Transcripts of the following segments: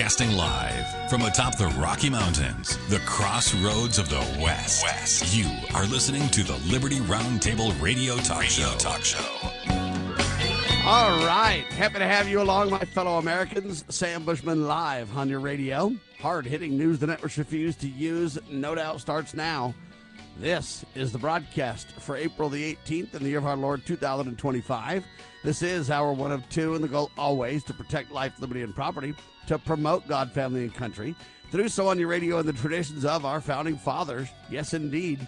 Broadcasting live from atop the Rocky Mountains, the crossroads of the West. You are listening to the Liberty Roundtable Radio Talk Show. All right. Happy to have you along, my fellow Americans. Sam Bushman live on your radio. Hard-hitting news the networks refuse to use, no doubt, starts now. This is the broadcast for April the 18th in the year of our Lord 2025. This is hour one of two, and the goal always to protect life, liberty, and property, to promote God, family, and country. To do so on your radio in the traditions of our founding fathers. Yes, indeed.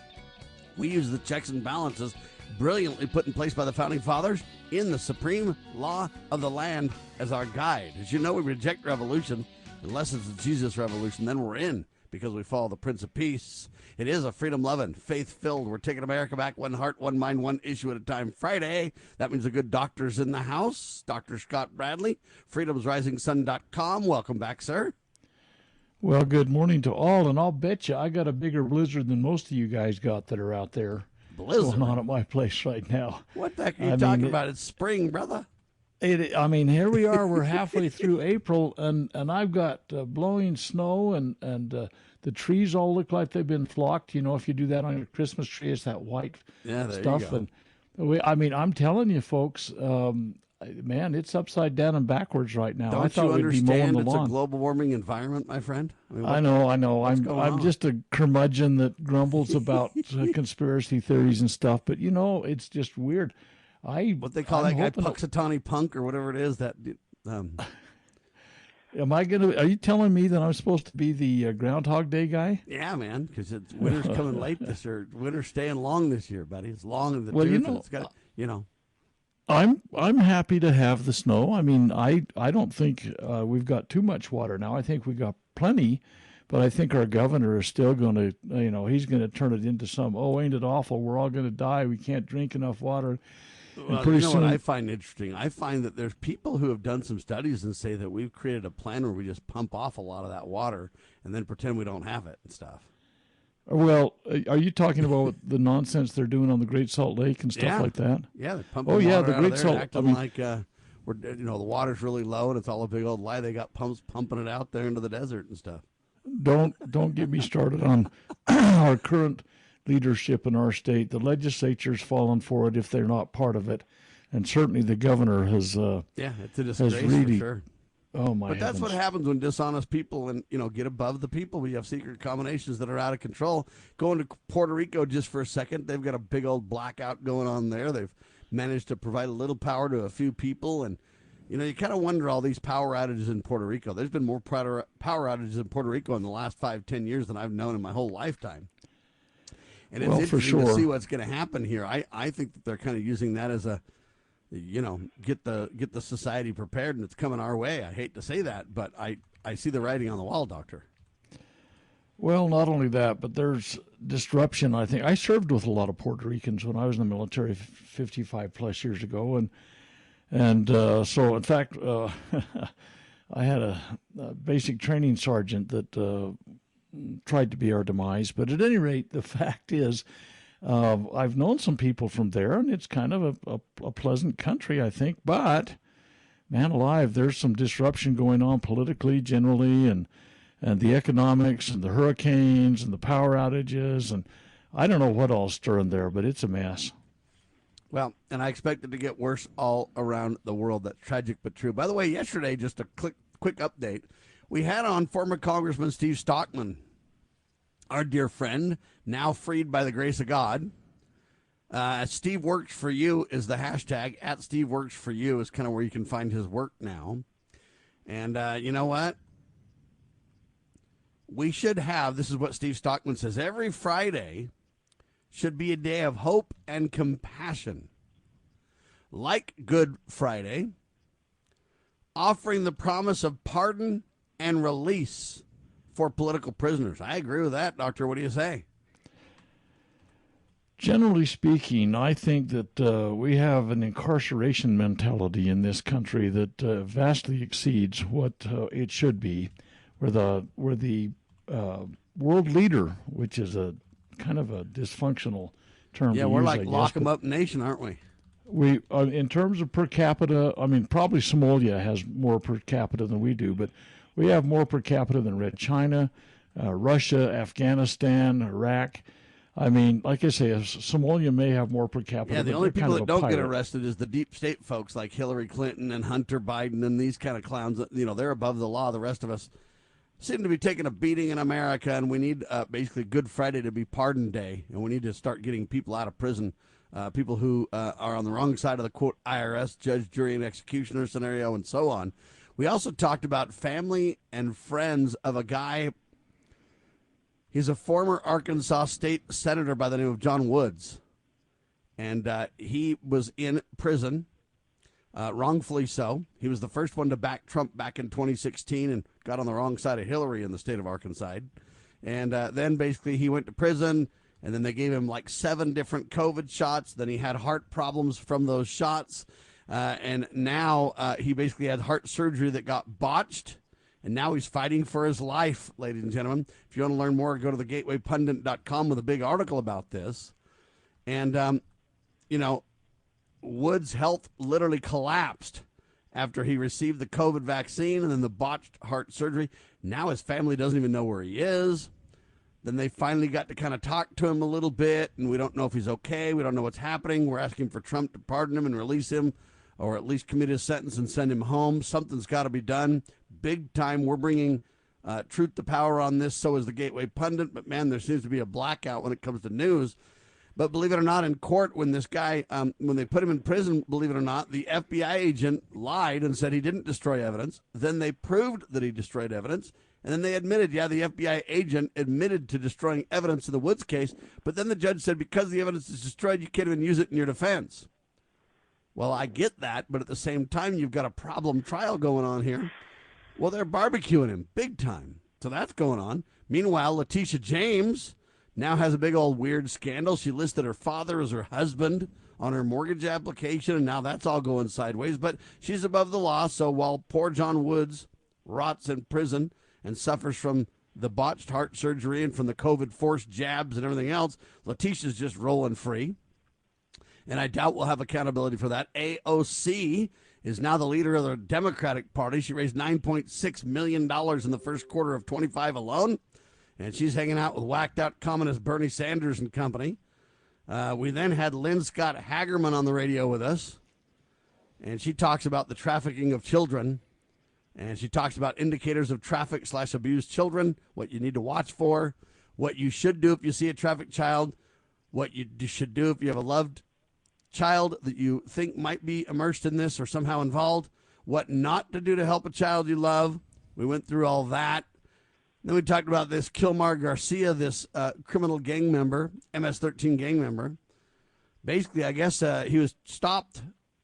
We use the checks and balances brilliantly put in place by the founding fathers in the supreme law of the land as our guide. As you know, we reject revolution unless it's the Jesus revolution. Then we're in because we follow the Prince of Peace. It is a freedom-loving, faith-filled, we're taking America back, one heart, one mind, one issue at a time Friday. That means a good doctor's in the house. Dr. Scott Bradley, freedomsrisingsun.com. Welcome back, sir. Well, good morning to all, and I'll bet you I got a bigger blizzard than most of you guys got that are out there. Blizzard? Going on at my place right now. What the heck are you talking about? It's spring, brother. Here we are. We're halfway through April, and I've got blowing snow, and the trees all look like they've been flocked. You know, if you do that on your Christmas tree, it's that white stuff. You go. And I'm telling you, folks, man, it's upside down and backwards right now. Don't I thought you we'd be mowing understand the it's lawn. a global warming environment, my friend? I know. I'm just a curmudgeon that grumbles about conspiracy theories and stuff, but you know, it's just weird. What they call that guy, Puxatawny Punk or whatever it is. That. Are you telling me that I'm supposed to be the Groundhog Day guy? Yeah, man, because winter's coming late this year. Winter's staying long this year, buddy. It's long in the tooth. You know, and it's got, I'm happy to have the snow. I mean, I don't think we've got too much water now. I think we got plenty, but I think our governor is still going to, he's going to turn it into some, ain't it awful? We're all going to die. We can't drink enough water. Well, you know what I find interesting? I find that there's people who have done some studies and say that we've created a plan where we just pump off a lot of that water and then pretend we don't have it and stuff. Well, are you talking about the nonsense they're doing on the Great Salt Lake and stuff like that? Yeah, they're pumping water the out Great of there Salt. acting like the water's really low and it's all a big old lie. They got pumps pumping it out there into the desert and stuff. Don't get me started on our current leadership in our state. The legislature's fallen for it if they're not part of it, and certainly the governor has. It's a disgrace really, for sure. Oh my! But that's heavens. what happens when dishonest people and get above the people. We have secret combinations that are out of control. Going to Puerto Rico just for a second, they've got a big old blackout going on there. They've managed to provide a little power to a few people, and you kind of wonder all these power outages in Puerto Rico. There's been more power outages in Puerto Rico in the last 5-10 years than I've known in my whole lifetime. And it's interesting to see what's going to happen here. I think that they're kind of using that as a, get the society prepared, and it's coming our way. I hate to say that, but I see the writing on the wall, Doctor. Well, not only that, but there's disruption. I think I served with a lot of Puerto Ricans when I was in the military 55 plus years ago, and so in fact, I had a basic training sergeant that tried to be our demise. But at any rate, the fact is, I've known some people from there, and it's kind of a pleasant country, I think. But, man alive, there's some disruption going on politically generally, and the economics, and the hurricanes, and the power outages, and I don't know what all's stirring there, but it's a mess. Well, and I expect it to get worse all around the world. That's tragic but true. By the way, yesterday, just a quick update. We had on former Congressman Steve Stockman, our dear friend, now freed by the grace of God. Steve Works For You is the hashtag. At Steve Works For You is kind of where you can find his work now. And you know what? We should have, this is what Steve Stockman says, every Friday should be a day of hope and compassion. Like Good Friday, offering the promise of pardon and release for political prisoners. I agree with that, Doctor. What do you say? Generally speaking, I think that we have an incarceration mentality in this country that vastly exceeds what it should be. We're the world leader, which is a kind of a dysfunctional term. Yeah, we're like lock 'em up nation, aren't we? We, in terms of per capita, I mean, probably Somalia has more per capita than we do, but We have more per capita than China, Russia, Afghanistan, Iraq. I mean, like I say, Somalia may have more per capita. Yeah, the but only they're people kind that of a don't get pirate. arrested is the deep state folks like Hillary Clinton and Hunter Biden and these kind of clowns. You know, they're above the law. The rest of us seem to be taking a beating in America, and we need basically Good Friday to be pardon day, and we need to start getting people out of prison, people who are on the wrong side of the, quote, IRS, judge, jury, and executioner scenario, and so on. We also talked about family and friends of a guy. He's a former Arkansas state senator by the name of John Woods, and he was in prison, wrongfully so. He was the first one to back Trump back in 2016 and got on the wrong side of Hillary in the state of Arkansas. And then basically he went to prison, and then they gave him like 7 different COVID shots. Then he had heart problems from those shots, and now he basically had heart surgery that got botched. And now he's fighting for his life, ladies and gentlemen. If you want to learn more, go to thegatewaypundit.com with a big article about this. And, you know, Wood's health literally collapsed after he received the COVID vaccine and then the botched heart surgery. Now his family doesn't even know where he is. Then they finally got to kind of talk to him a little bit, and we don't know if he's okay. We don't know what's happening. We're asking for Trump to pardon him and release him, or at least commit his sentence and send him home. Something's got to be done. Big time. We're bringing truth to power on this. So is the Gateway Pundit. But, man, there seems to be a blackout when it comes to news. But believe it or not, in court, when this guy, when they put him in prison, believe it or not, the FBI agent lied and said he didn't destroy evidence. Then they proved that he destroyed evidence. And then they admitted, yeah, the FBI agent admitted to destroying evidence in the Woods case. But then the judge said, because the evidence is destroyed, you can't even use it in your defense. Well, I get that, but at the same time, you've got a problem trial going on here. Well, they're barbecuing him big time. So that's going on. Meanwhile, Letitia James now has a big old weird scandal. She listed her father as her husband on her mortgage application, and now that's all going sideways. But she's above the law, so while poor John Woods rots in prison and suffers from the botched heart surgery and from the COVID forced jabs and everything else, Letitia's just rolling free. And I doubt we'll have accountability for that. AOC is now the leader of the Democratic Party. She raised $9.6 million in the first quarter of 25 alone. And she's hanging out with whacked-out communist Bernie Sanders and company. We then had Lynn Scott Hagerman on the radio with us. And she talks about the trafficking of children. And she talks about indicators of traffic/abused children, what you need to watch for, what you should do if you see a trafficked child, what you should do if you have a loved child that you think might be immersed in this or somehow involved, what not to do to help a child you love. We went through all that. Then we talked about this Kilmar Garcia, this criminal gang member, MS-13 gang member. Basically, I guess he was stopped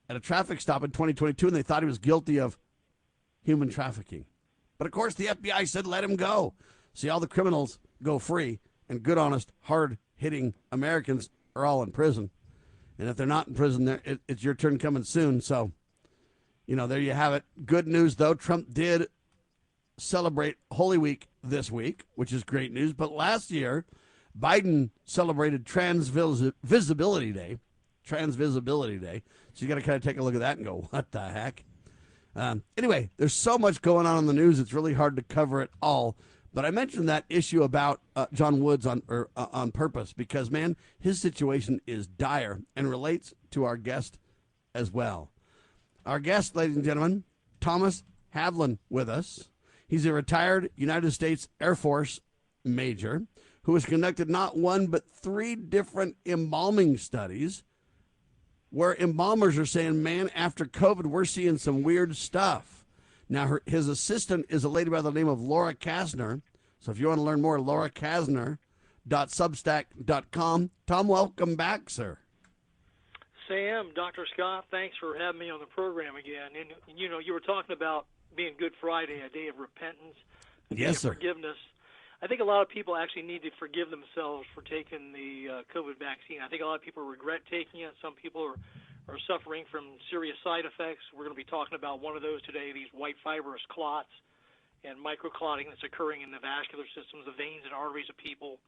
at a traffic stop in 2022, and they thought he was guilty of human trafficking. But, of course, the FBI said let him go. See, all the criminals go free, and good, honest, hard-hitting Americans are all in prison. And if they're not in prison, it's your turn coming soon. So, you know, there you have it. Good news, though. Trump did celebrate Holy Week this week, which is great news. But last year, Biden celebrated Transvisibility Day. Transvisibility Day. So you got to kind of take a look at that and go, what the heck? Anyway, there's so much going on in the news, it's really hard to cover it all. But I mentioned that issue about John Woods on purpose because, man, his situation is dire and relates to our guest as well. Our guest, ladies and gentlemen, Thomas Havlin with us. He's a retired United States Air Force major who has conducted not one but 3 different embalming studies where embalmers are saying, man, after COVID, we're seeing some weird stuff. Now, his assistant is a lady by the name of Laura Kasner. So if you want to learn more, laurakasner.substack.com. Tom, welcome back, sir. Sam, Dr. Scott, thanks for having me on the program again. And, you know, you were talking about being Good Friday, a day of repentance, a day of forgiveness. I think a lot of people actually need to forgive themselves for taking the COVID vaccine. I think a lot of people regret taking it. Some people are suffering from serious side effects. We're going to be talking about one of those today, these white fibrous clots and microclotting that's occurring in the vascular systems, the veins and arteries of people.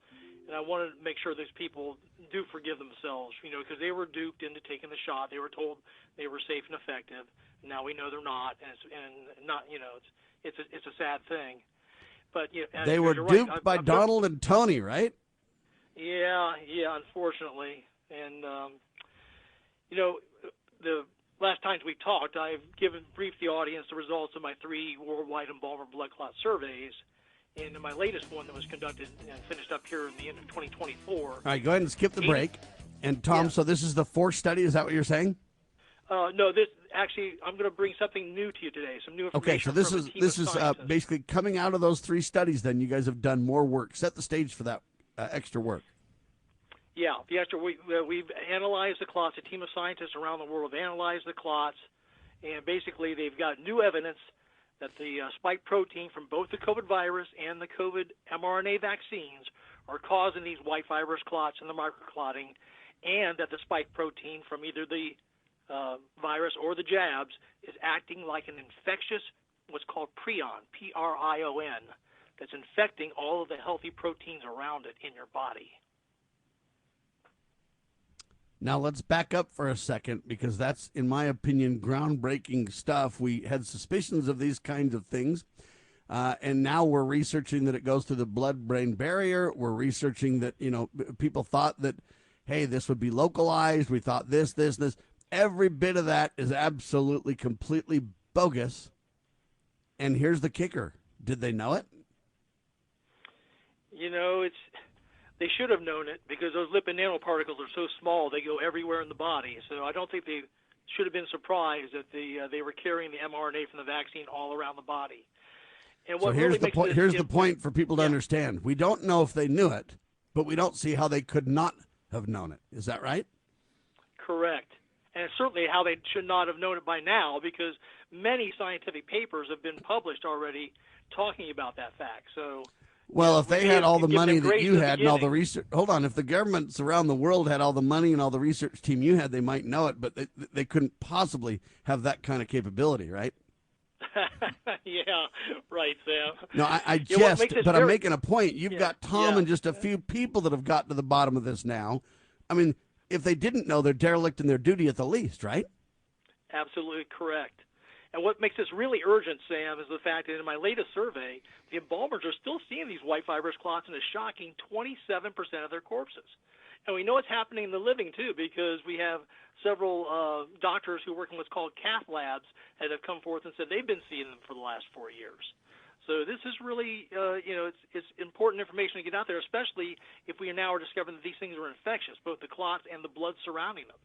And I wanted to make sure those people do forgive themselves, you know, because they were duped into taking the shot. They were told they were safe and effective. Now we know they're not, and not, you know, it's a sad thing. But they were duped right. by Donald and Tony, right? Yeah, unfortunately. And the last times we talked, I've briefed the audience the results of my 3 worldwide embalmer blood clot surveys. And in my latest one that was conducted and finished up here in the end of 2024. All right, go ahead and skip the break. And Tom, so this is the 4th study. Is that what you're saying? No, this actually, I'm going to bring something new to you today. Some new information. Okay, so this is basically coming out of those 3 studies. Then you guys have done more work. Set the stage for that extra work. Yeah, the extra we've analyzed the clots. A team of scientists around the world have analyzed the clots, and basically they've got new evidence that the spike protein from both the COVID virus and the COVID mRNA vaccines are causing these white fibrous clots and the microclotting, and that the spike protein from either the virus or the jabs is acting like an infectious, what's called prion, P-R-I-O-N, that's infecting all of the healthy proteins around it in your body. Now let's back up for a second, because that's, in my opinion, groundbreaking stuff. We had suspicions of these kinds of things, and now we're researching that it goes through the blood-brain barrier. We're researching that, people thought that, hey, this would be localized. We thought this. Every bit of that is absolutely, completely bogus. And here's the kicker. Did they know it? They should have known it, because those lipid nanoparticles are so small they go everywhere in the body. So I don't think they should have been surprised that they were carrying the mRNA from the vaccine all around the body. And what so here's really the point. Here's the point for people to understand. We don't know if they knew it, but we don't see how they could not have known it. Is that right? Correct. And it's certainly how they should not have known it by now, because many scientific papers have been published already talking about that fact. So. Well, if they had all the money that you had and all the research, hold on, if the governments around the world had all the money and all the research team you had, they might know it, but they couldn't possibly have that kind of capability, right? Yeah, right, Sam. No, I I'm making a point. You've got Tom and just a few people that have gotten to the bottom of this now. I mean, if they didn't know, they're derelict in their duty at the least, right? Absolutely correct. And what makes this really urgent, Sam, is the fact that in my latest survey, the embalmers are still seeing these white fibrous clots in a shocking 27% of their corpses. And we know it's happening in the living, too, because we have several doctors who work in what's called cath labs that have come forth and said they've been seeing them for the last 4 years. So this is really, it's important information to get out there, especially if we now are discovering that these things are infectious, both the clots and the blood surrounding them.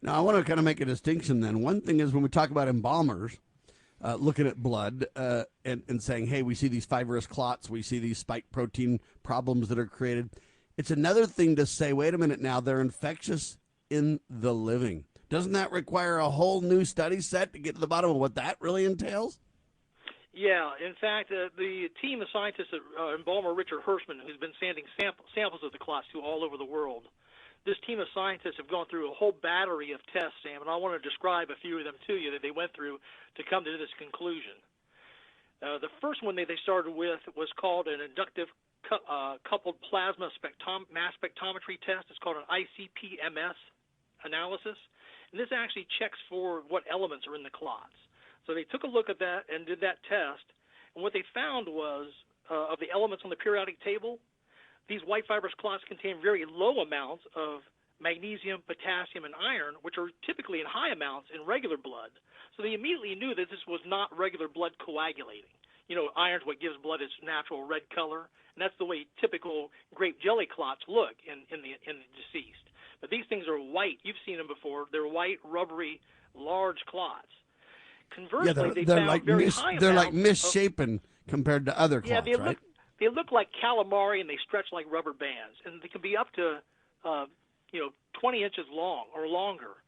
Now, I want to kind of make a distinction then. One thing is when we talk about embalmers, looking at blood and saying, hey, we see these fibrous clots, we see these spike protein problems that are created. It's another thing to say, wait a minute now, they're infectious in the living. Doesn't that require a whole new study set to get to the bottom of what that really entails? Yeah. In fact, the team of scientists at embalmer Richard Hirschman, who's been sending samples of the clots to all over the world, this team of scientists have gone through a whole battery of tests, Sam, and I want to describe a few of them to you that they went through to come to this conclusion. The first one that they started with was called an inductive coupled plasma mass spectrometry test. It's called an ICP-MS analysis, and this actually checks for what elements are in the clots. So they took a look at that and did that test, and what they found was of the elements on the periodic table, these white fibrous clots contain very low amounts of magnesium, potassium, and iron, which are typically in high amounts in regular blood. So they immediately knew that this was not regular blood coagulating. Iron's what gives blood its natural red color, and that's the way typical grape jelly clots look in the deceased. But these things are white. You've seen them before. They're white, rubbery, large clots. Conversely, they found very high amounts. They're like misshapen compared to other clots, right? They look like calamari, and they stretch like rubber bands, and they can be up to 20 inches long or longer.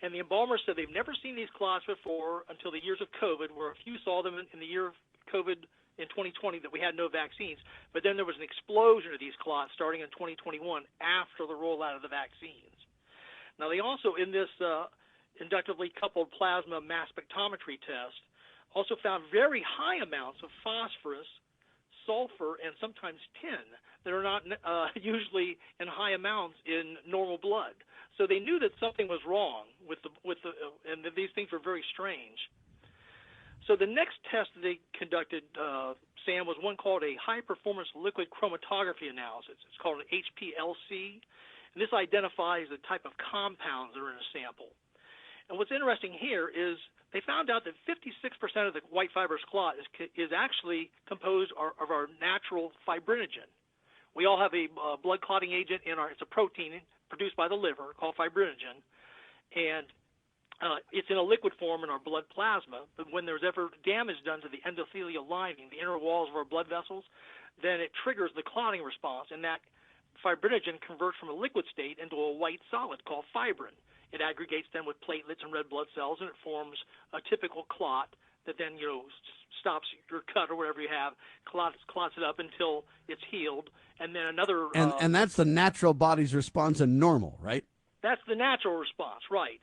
And the embalmers said they've never seen these clots before until the years of COVID, where a few saw them in the year of COVID in 2020 that we had no vaccines. But then there was an explosion of these clots starting in 2021 after the rollout of the vaccines. Now, they also, in this inductively coupled plasma mass spectrometry test, also found very high amounts of phosphorus, sulfur, and sometimes tin that are not usually in high amounts in normal blood. So they knew that something was wrong and that these things were very strange. So the next test that they conducted, Sam, was one called a high-performance liquid chromatography analysis. It's called an HPLC, and this identifies the type of compounds that are in a sample. And what's interesting here is they found out that 56% of the white fibrous clot is actually composed of our natural fibrinogen. We all have a blood clotting agent it's a protein produced by the liver called fibrinogen, and it's in a liquid form in our blood plasma, but when there's ever damage done to the endothelial lining, the inner walls of our blood vessels, then it triggers the clotting response, and that fibrinogen converts from a liquid state into a white solid called fibrin. It aggregates then with platelets and red blood cells, and it forms a typical clot that then, stops your cut or whatever you have, clots it up until it's healed, and then another... And that's the natural body's response in normal, right? That's the natural response, right.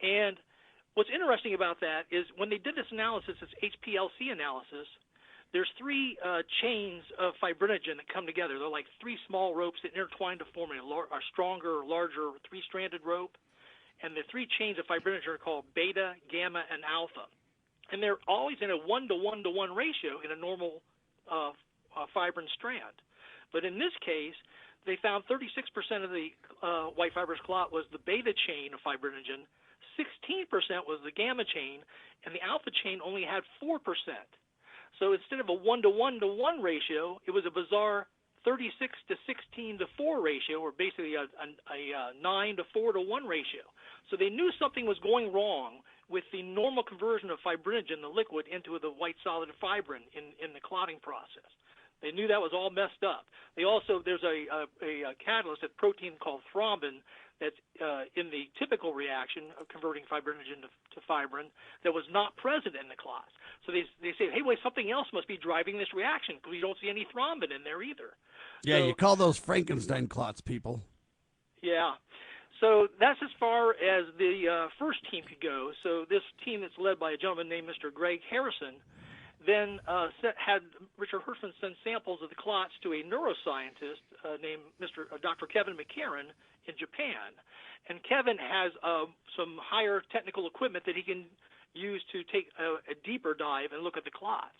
And what's interesting about that is when they did this analysis, this HPLC analysis, there's three chains of fibrinogen that come together. They're like three small ropes that intertwine to form a stronger, larger three-stranded rope. And the three chains of fibrinogen are called beta, gamma, and alpha. And they're always in a 1-to-1-to-1 ratio in a normal fibrin strand. But in this case, they found 36% of the white fibrous clot was the beta chain of fibrinogen, 16% was the gamma chain, and the alpha chain only had 4%. So instead of a 1-to-1-to-1 ratio, it was a bizarre 36 to 16 to 4 ratio, or basically a 9 to 4 to 1 ratio. So they knew something was going wrong with the normal conversion of fibrinogen, the liquid, into the white solid fibrin in the clotting process. They knew that was all messed up. There's a catalyst, a protein called thrombin, that's in the typical reaction of converting fibrinogen to fibrin that was not present in the clots. So they say, hey, wait, something else must be driving this reaction because we don't see any thrombin in there either. Yeah, so, you call those Frankenstein clots, people. Yeah. So that's as far as the first team could go. So this team that's led by a gentleman named Mr. Greg Harrison then had Richard Hirschman send samples of the clots to a neuroscientist named Dr. Kevin McCarran in Japan. And Kevin has some higher technical equipment that he can use to take a deeper dive and look at the clots.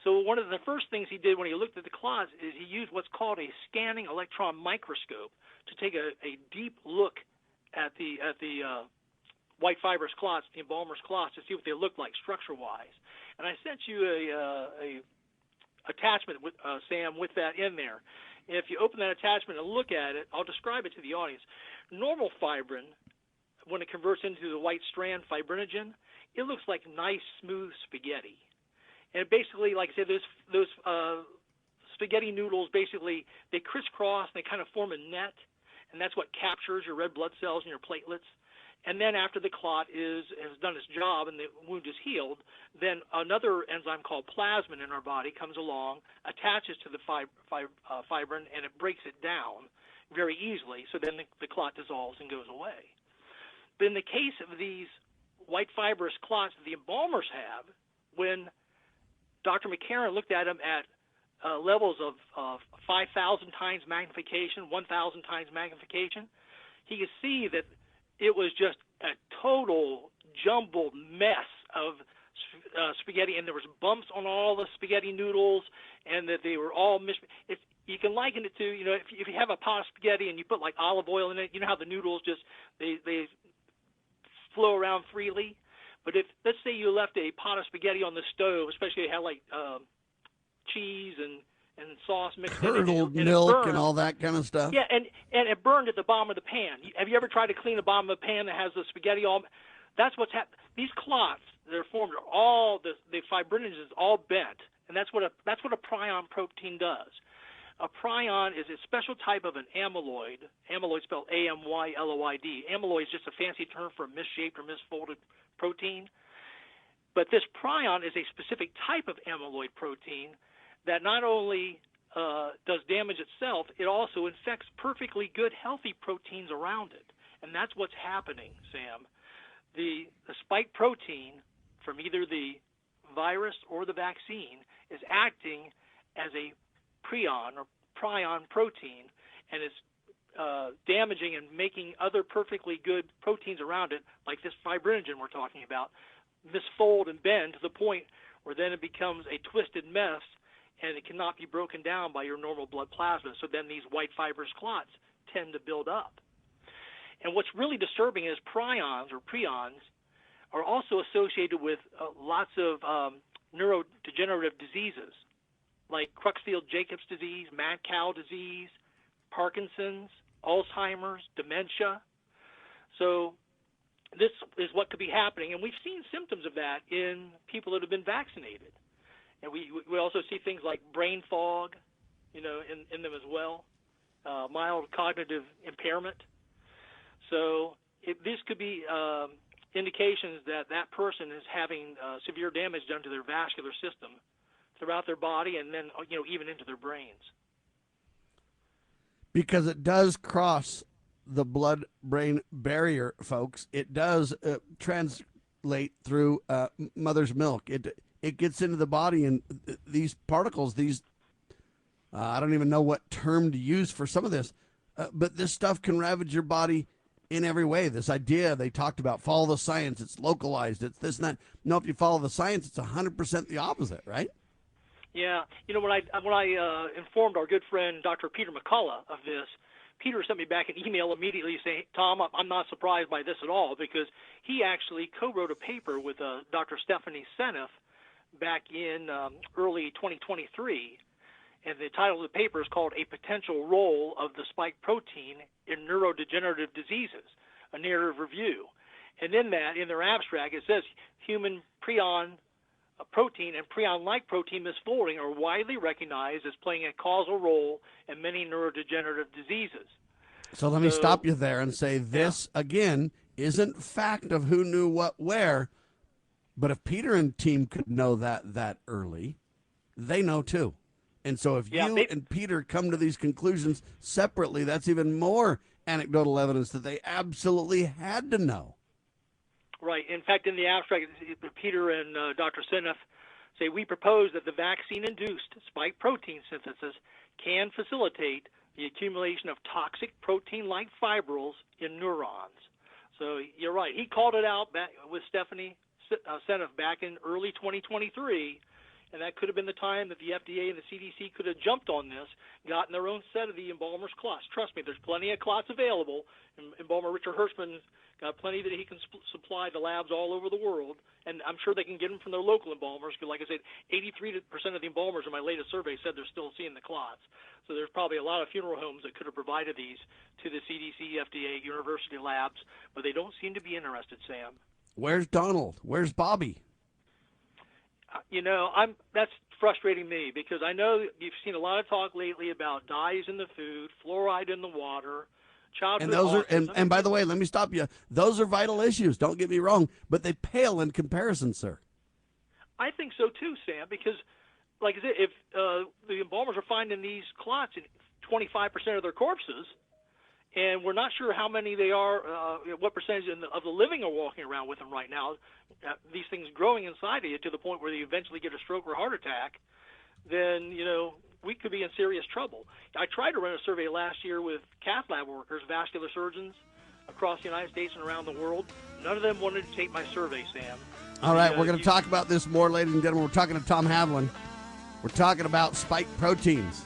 So one of the first things he did when he looked at the clots is he used what's called a scanning electron microscope to take a deep look at the white fibrous clots, the embalmer's clots, to see what they look like structure-wise. And I sent you a attachment, with Sam, with that in there. And if you open that attachment and look at it, I'll describe it to the audience. Normal fibrin, when it converts into the white strand fibrinogen, it looks like nice, smooth spaghetti. And basically, like I said, those spaghetti noodles, basically, they crisscross and they kind of form a net, and that's what captures your red blood cells and your platelets. And then after the clot has done its job and the wound is healed, then another enzyme called plasmin in our body comes along, attaches to the fibrin, and it breaks it down very easily. So then the clot dissolves and goes away. But in the case of these white fibrous clots that the embalmers have, when Dr. McCarran looked at them at levels of 5,000 times magnification, 1,000 times magnification, he could see that it was just a total jumbled mess of spaghetti, and there was bumps on all the spaghetti noodles, and that they were all you can liken it to, if you have a pot of spaghetti and you put like olive oil in it, you know how the noodles just they flow around freely. But if, let's say, you left a pot of spaghetti on the stove, especially if it had like cheese and sauce mixed in it, curdled milk and all that kind of stuff. Yeah, and it burned at the bottom of the pan. Have you ever tried to clean the bottom of a pan that has the spaghetti all? That's what's happened. These clots that are formed are all the fibrinogen is all bent, and that's what a prion protein does. A prion is a special type of an amyloid. Amyloid spelled A-M-Y-L-O-I-D. Amyloid is just a fancy term for a misshaped or misfolded protein. But this prion is a specific type of amyloid protein that not only does damage itself, it also infects perfectly good, healthy proteins around it. And that's what's happening, Sam. The spike protein from either the virus or the vaccine is acting as a prion or prion protein, and it's damaging and making other perfectly good proteins around it, like this fibrinogen we're talking about, misfold and bend to the point where then it becomes a twisted mess, and it cannot be broken down by your normal blood plasma. So then these white fibrous clots tend to build up. And what's really disturbing is prions are also associated with lots of neurodegenerative diseases like Creutzfeldt-Jacobs disease, mad cow disease, Parkinson's, Alzheimer's, dementia. So this is what could be happening, and we've seen symptoms of that in people that have been vaccinated. And we also see things like brain fog, in them as well, mild cognitive impairment. So this could be indications that person is having severe damage done to their vascular system throughout their body, and then even into their brains. Because it does cross the blood-brain barrier, folks. It does translate through mother's milk. It gets into the body, and these particles, I don't even know what term to use for some of this, but this stuff can ravage your body in every way. This idea they talked about, follow the science, it's localized, it's this and that. No, if you follow the science, it's 100% the opposite, right? Yeah. When I informed our good friend Dr. Peter McCullough of this, Peter sent me back an email immediately saying, Tom, I'm not surprised by this at all, because he actually co-wrote a paper with Dr. Stephanie Seneff back in early 2023, and the title of the paper is called A Potential Role of the Spike Protein in Neurodegenerative Diseases, a narrative review. And in their abstract, it says human prion protein and prion-like protein misfolding are widely recognized as playing a causal role in many neurodegenerative diseases. So let me stop you there and say this, again, isn't fact of who knew what where, but if Peter and team could know that early, they know too. And so if you and Peter come to these conclusions separately, that's even more anecdotal evidence that they absolutely had to know. Right. In fact, in the abstract, Peter and Dr. Seneff say, we propose that the vaccine-induced spike protein synthesis can facilitate the accumulation of toxic protein-like fibrils in neurons. So you're right. He called it out back with Stephanie Seneff back in early 2023, and that could have been the time that the FDA and the CDC could have jumped on this, gotten their own set of the embalmer's clots. Trust me, there's plenty of clots available. Embalmer Richard Hirschman got plenty that he can supply the labs all over the world, and I'm sure they can get them from their local embalmers, because like I said, 83% of the embalmers in my latest survey said they're still seeing the clots. So there's probably a lot of funeral homes that could have provided these to the CDC, FDA, university labs, but they don't seem to be interested, Sam. Where's Donald? Where's Bobby? That's frustrating me, because I know you've seen a lot of talk lately about dyes in the food, fluoride in the water, childhood autism. And by the way, let me stop you. Those are vital issues. Don't get me wrong, but they pale in comparison, sir. I think so too, Sam, because like I said, if the embalmers are finding these clots in 25% of their corpses, and we're not sure how many they are, what percentage of the living are walking around with them right now, these things growing inside of you to the point where you eventually get a stroke or heart attack, then, we could be in serious trouble. I tried to run a survey last year with cath lab workers, vascular surgeons across the United States and around the world. None of them wanted to take my survey, Sam. All right, we're going to talk about this more, ladies and gentlemen. We're talking to Tom Havlin. We're talking about spike proteins.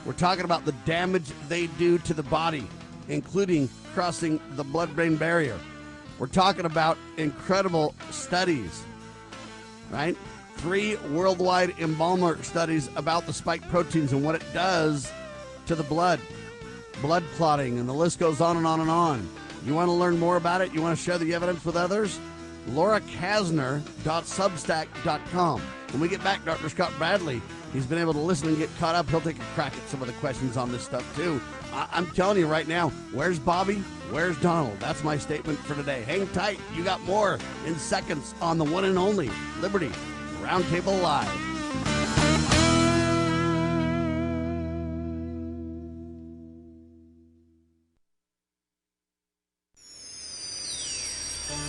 We're talking about the damage they do to the body, including crossing the blood-brain barrier. We're talking about incredible studies, right? 3 worldwide embalmer studies about the spike proteins and what it does to the blood clotting, and the list goes on and on and on. You want to learn more about it? You want to share the evidence with others? LauraKasner.substack.com. When we get back, Dr. Scott Bradley, he's been able to listen and get caught up. He'll take a crack at some of the questions on this stuff, too. I'm telling you right now, where's Bobby? Where's Donald? That's my statement for today. Hang tight. You got more in seconds on the one and only Liberty Roundtable Live.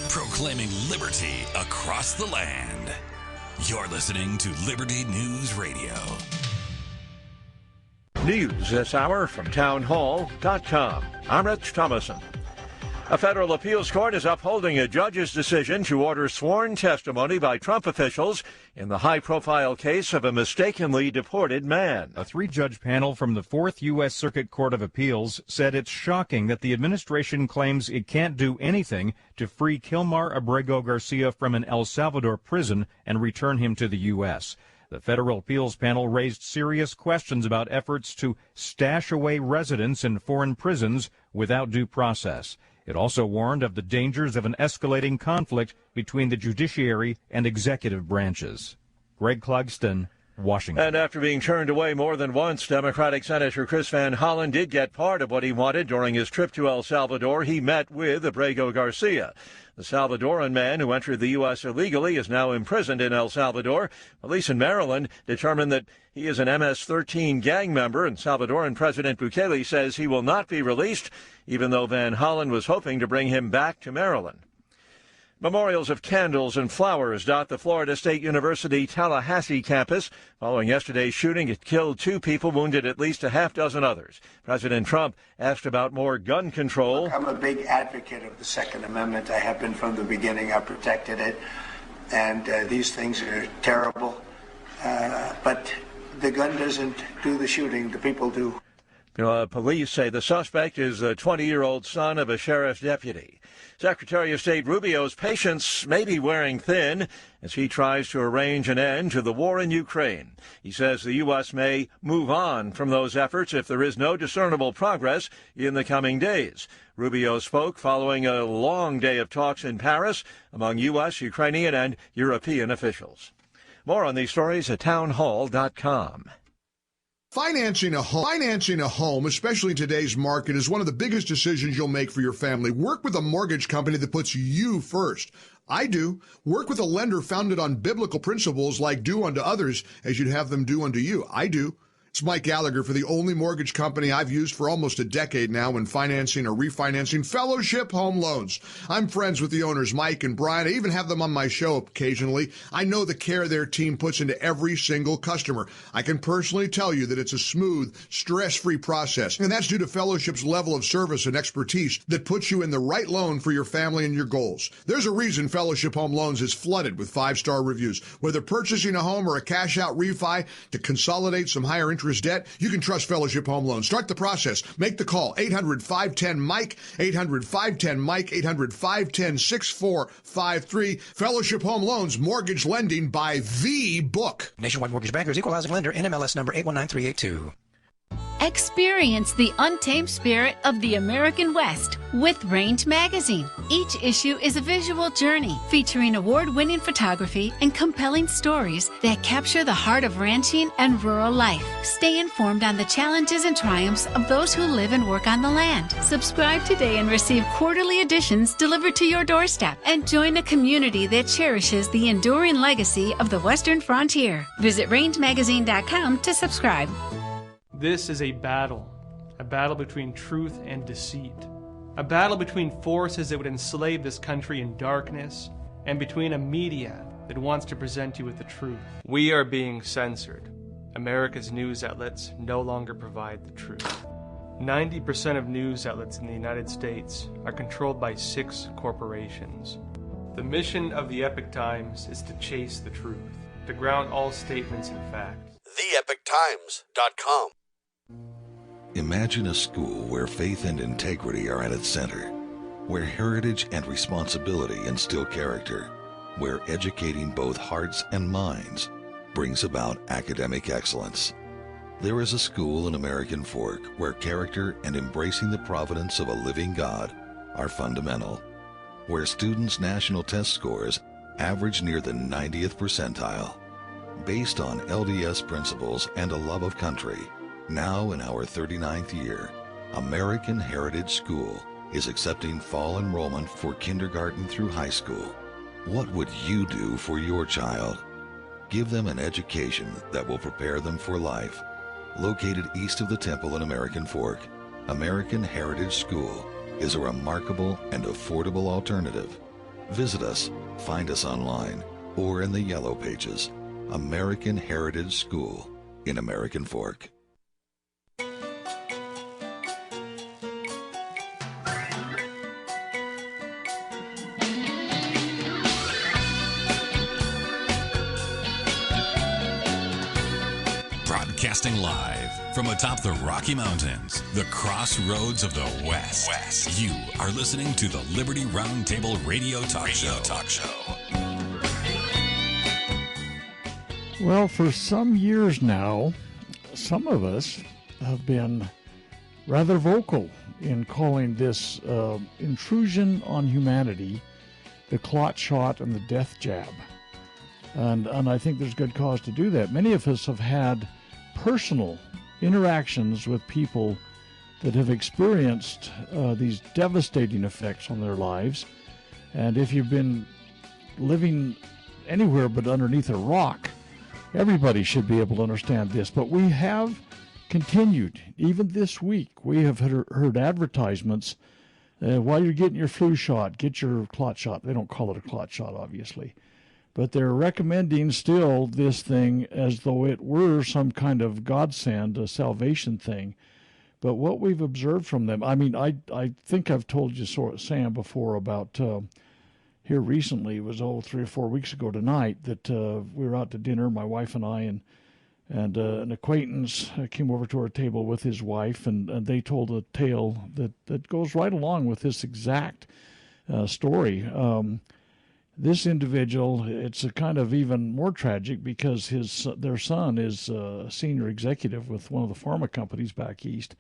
Proclaiming liberty across the land. You're listening to Liberty News Radio. News this hour from townhall.com. I'm Rich Thomason. A federal appeals court is upholding a judge's decision to order sworn testimony by Trump officials in the high-profile case of a mistakenly deported man. A three-judge panel from the Fourth U.S. Circuit Court of Appeals said it's shocking that the administration claims it can't do anything to free Kilmar Abrego Garcia from an El Salvador prison and return him to the U.S. The federal appeals panel raised serious questions about efforts to stash away residents in foreign prisons without due process. It also warned of the dangers of an escalating conflict between the judiciary and executive branches. Greg Clugston, Washington. And after being turned away more than once, Democratic Senator Chris Van Hollen did get part of what he wanted during his trip to El Salvador. He met with Abrego Garcia. The Salvadoran man who entered the U.S. illegally is now imprisoned in El Salvador. Police in Maryland determined that he is an MS-13 gang member, and Salvadoran President Bukele says he will not be released, even though Van Hollen was hoping to bring him back to Maryland. Memorials of candles and flowers dot the Florida State University Tallahassee campus. Following yesterday's shooting, it killed 2 people, wounded at least a half dozen others. President Trump asked about more gun control. Look, I'm a big advocate of the Second Amendment. I have been from the beginning. I protected it. And these things are terrible. But the gun doesn't do the shooting. The people do. Police say the suspect is the 20-year-old son of a sheriff's deputy. Secretary of State Rubio's patience may be wearing thin as he tries to arrange an end to the war in Ukraine. He says the U.S. may move on from those efforts if there is no discernible progress in the coming days. Rubio spoke following a long day of talks in Paris among U.S., Ukrainian, and European officials. More on these stories at townhall.com. Financing a home, especially in today's market, is one of the biggest decisions you'll make for your family. Work with a mortgage company that puts you first. I do. Work with a lender founded on biblical principles like do unto others as you'd have them do unto you. I do. It's Mike Gallagher for the only mortgage company I've used for almost a decade now when financing or refinancing Fellowship Home Loans. I'm friends with the owners, Mike and Brian. I even have them on my show occasionally. I know the care their team puts into every single customer. I can personally tell you that it's a smooth, stress-free process, and that's due to Fellowship's level of service and expertise that puts you in the right loan for your family and your goals. There's a reason Fellowship Home Loans is flooded with 5-star reviews. Whether purchasing a home or a cash-out refi to consolidate some higher interest debt, you can trust Fellowship Home Loans. Start the process. Make the call. 800-510-MIKE, 800-510-MIKE, 800-510-6453. Fellowship Home Loans, mortgage lending by the book. Nationwide Mortgage Bankers, Equal Housing Lender, NMLS number 819382. Experience the untamed spirit of the American West with Range Magazine. Each issue is a visual journey featuring award-winning photography and compelling stories that capture the heart of ranching and rural life. Stay informed on the challenges and triumphs of those who live and work on the land. Subscribe today and receive quarterly editions delivered to your doorstep, and join a community that cherishes the enduring legacy of the Western frontier. Visit rangemagazine.com to subscribe. This is a battle between truth and deceit, a battle between forces that would enslave this country in darkness, and between a media that wants to present you with the truth. We are being censored. America's news outlets no longer provide the truth. 90% of news outlets in the United States are controlled by 6 corporations. The mission of the Epoch Times is to chase the truth, to ground all statements in fact. TheEpochTimes.com. Imagine a school where faith and integrity are at its center, where heritage and responsibility instill character, where educating both hearts and minds brings about academic excellence. There is a school in American Fork where character and embracing the providence of a living God are fundamental, where students' national test scores average near the 90th percentile. Based on LDS principles and a love of country, now in our 39th year, American Heritage School is accepting fall enrollment for kindergarten through high school. What would you do for your child? Give them an education that will prepare them for life. Located east of the Temple in American Fork, American Heritage School is a remarkable and affordable alternative. Visit us, find us online, or in the Yellow Pages. American Heritage School in American Fork. Broadcasting live from atop the Rocky Mountains, the crossroads of the West. You are listening to the Liberty Roundtable Radio Talk Show. Well, for some years now, some of us have been rather vocal in calling this intrusion on humanity the clot shot and the death jab. And I think there's good cause to do that. Many of us have had personal interactions with people that have experienced these devastating effects on their lives. And if you've been living anywhere but underneath a rock, everybody should be able to understand this. But we have continued, even this week, we have heard advertisements, while you're getting your flu shot, get your clot shot. They don't call it a clot shot, obviously. But they're recommending still this thing as though it were some kind of godsend, a salvation thing. But what we've observed from them, I mean, I think I've told you, Sam, before about here recently, it was 3 or 4 weeks ago tonight, that we were out to dinner, my wife and I, and an acquaintance came over to our table with his wife, and they told a tale that goes right along with this exact story. This individual, it's a kind of even more tragic because their son is a senior executive with one of the pharma companies back east,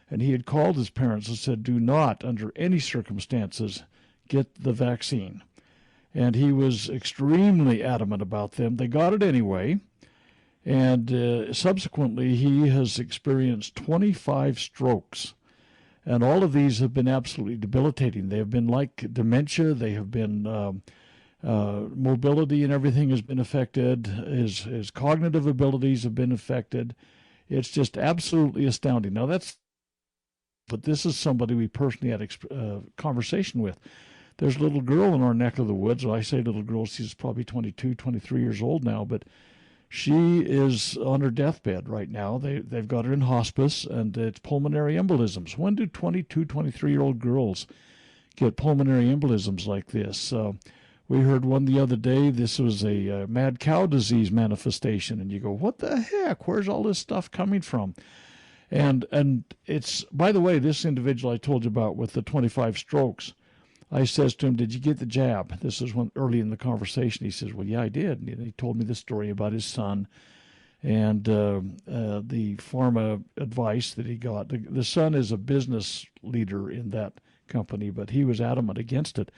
and he had called his parents and said, do not, under any circumstances, get the vaccine. And he was extremely adamant about them. They got it anyway, and subsequently he has experienced 25 strokes. And all of these have been absolutely debilitating. They have been like dementia. They have been mobility and everything has been affected. His cognitive abilities have been affected. It's just absolutely astounding. Now but this is somebody we personally had a conversation with. There's a little girl in our neck of the woods. I say little girl, she's probably 22, 23 years old now, but she is on her deathbed right now. They've got her in hospice, and it's pulmonary embolisms. When do 22, 23-year-old girls get pulmonary embolisms like this? We heard one the other day, this was a mad cow disease manifestation, and you go, what the heck? Where's all this stuff coming from? And it's, by the way, this individual I told you about with the 25 strokes, I says to him, did you get the jab? This is early in the conversation. He says, well, yeah, I did. And he told me the story about his son and the pharma advice that he got. The son is a business leader in that company, but he was adamant against it.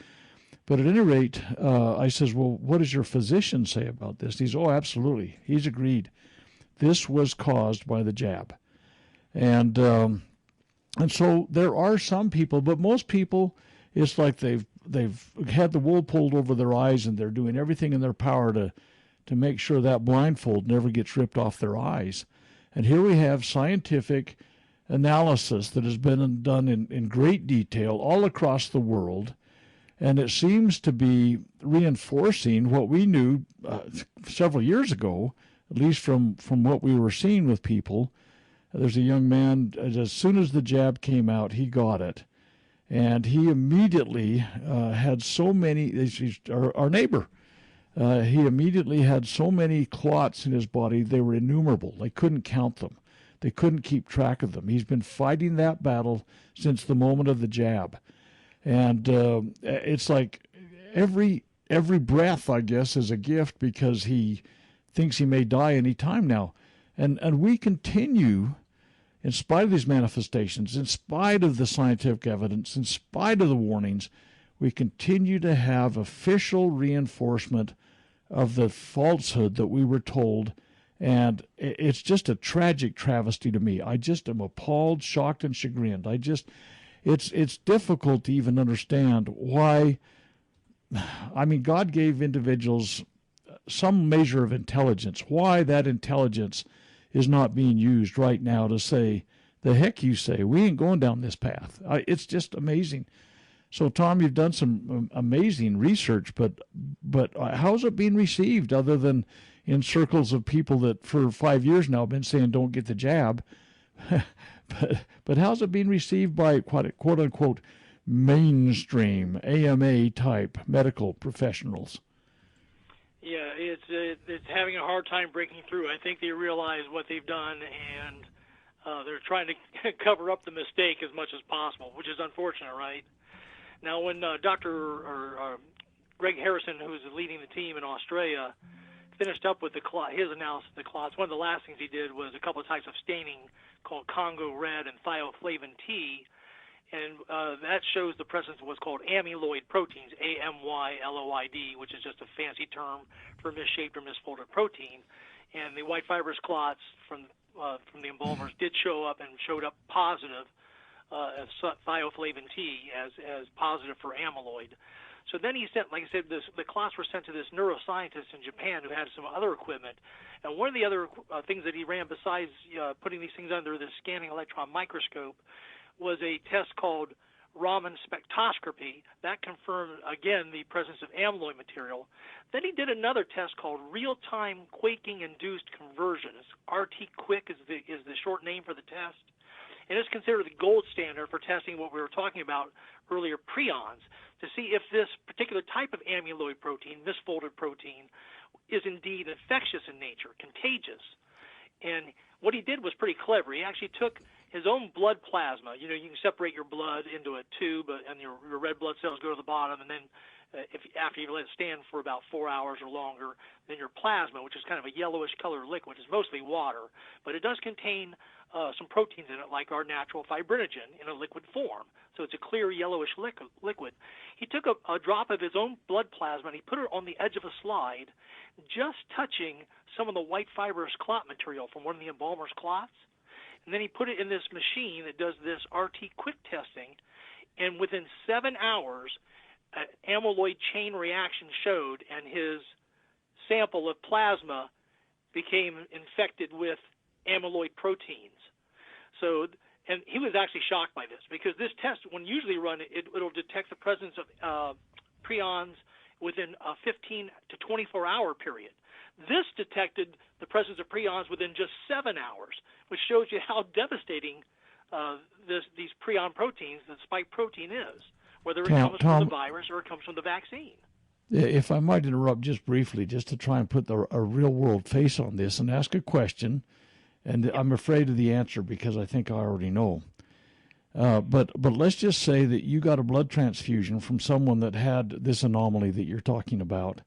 But at any rate, I says, well, what does your physician say about this? He's, oh, absolutely. He's agreed. This was caused by the jab. And so there are some people, but most people, it's like they've had the wool pulled over their eyes, and they're doing everything in their power to make sure that blindfold never gets ripped off their eyes. And here we have scientific analysis that has been done in great detail all across the world, and it seems to be reinforcing what we knew several years ago, at least from what we were seeing with people. There's a young man, as soon as the jab came out, he got it. And he immediately had so many, our neighbor, he immediately had so many clots in his body, they were innumerable. They couldn't count them. They couldn't keep track of them. He's been fighting that battle since the moment of the jab. And it's like every breath, I guess, is a gift, because he thinks he may die any time now. And we continue, in spite of these manifestations, in spite of the scientific evidence, in spite of the warnings, we continue to have official reinforcement of the falsehood that we were told. And it's just a tragic travesty to me. I just am appalled, shocked, and chagrined. It's difficult to even understand why. I mean, God gave individuals some measure of intelligence. Why that intelligence is not being used right now to say, the heck you say, we ain't going down this path. It's just amazing. So, Tom, you've done some amazing research, but how's it being received, other than in circles of people that for 5 years now have been saying don't get the jab? but how's it being received by quote unquote mainstream AMA type medical professionals? Yeah, it's having a hard time breaking through. I think they realize what they've done, and they're trying to cover up the mistake as much as possible, which is unfortunate, right? Now, when Dr. Greg Harrison, who was leading the team in Australia, finished up with his analysis of the clots, one of the last things he did was a couple of types of staining called Congo red and thioflavin T, and that shows the presence of what's called amyloid proteins, AMYLOID, which is just a fancy term for misshaped or misfolded protein. And the white fibrous clots from the embalmers did show up and showed up positive as thioflavin T as positive for amyloid. So then he sent, like I said, the clots were sent to this neuroscientist in Japan who had some other equipment. And one of the other things that he ran besides putting these things under the scanning electron microscope was a test called Raman spectroscopy. That confirmed, again, the presence of amyloid material. Then he did another test called real-time quaking-induced conversions. RT-QUIC is the short name for the test. And it's considered the gold standard for testing what we were talking about earlier, prions, to see if this particular type of amyloid protein, misfolded protein, is indeed infectious in nature, contagious. And what he did was pretty clever. He actually took his own blood plasma. You know, you can separate your blood into a tube, and your red blood cells go to the bottom, and then after you let it stand for about 4 hours or longer, then your plasma, which is kind of a yellowish colored liquid, is mostly water, but it does contain some proteins in it, like our natural fibrinogen in a liquid form. So it's a clear yellowish liquid. He took a drop of his own blood plasma and he put it on the edge of a slide, just touching some of the white fibrous clot material from one of the embalmer's clots. And then he put it in this machine that does this RT-QUIC testing, and within 7 hours, an amyloid chain reaction showed, and his sample of plasma became infected with amyloid proteins. So, and he was actually shocked by this, because this test, when usually run, it'll detect the presence of prions within a 15 to 24-hour period. This detected the presence of prions within just 7 hours, which shows you how devastating these prion proteins, the spike protein, is, whether it comes from the virus or it comes from the vaccine. If I might interrupt just briefly, just to try and put a real-world face on this and ask a question, and I'm afraid of the answer because I think I already know. But let's just say that you got a blood transfusion from someone that had this anomaly that you're talking about.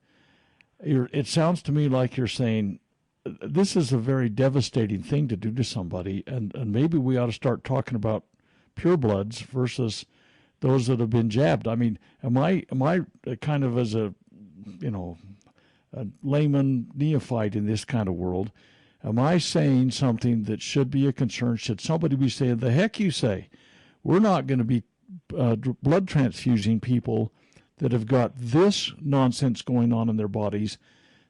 It sounds to me like you're saying this is a very devastating thing to do to somebody, and maybe we ought to start talking about purebloods versus those that have been jabbed. I mean, am I kind of, as a layman neophyte in this kind of world, am I saying something that should be a concern? Should somebody be saying, the heck you say? We're not going to be blood transfusing people that have got this nonsense going on in their bodies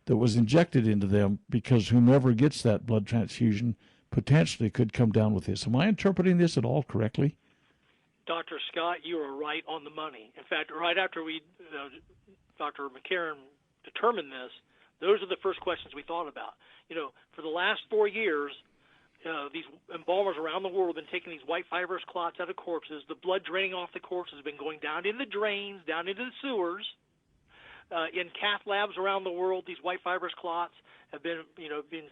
that was injected into them, because whomever gets that blood transfusion potentially could come down with this. Am I interpreting this at all correctly? Dr. Scott, you are right on the money. In fact, right after Dr. McCarran determined this, those are the first questions we thought about. You know, for the last 4 years, these embalmers around the world have been taking these white fibrous clots out of corpses. The blood draining off the corpses has been going down into the drains, down into the sewers. In cath labs around the world, these white fibrous clots have been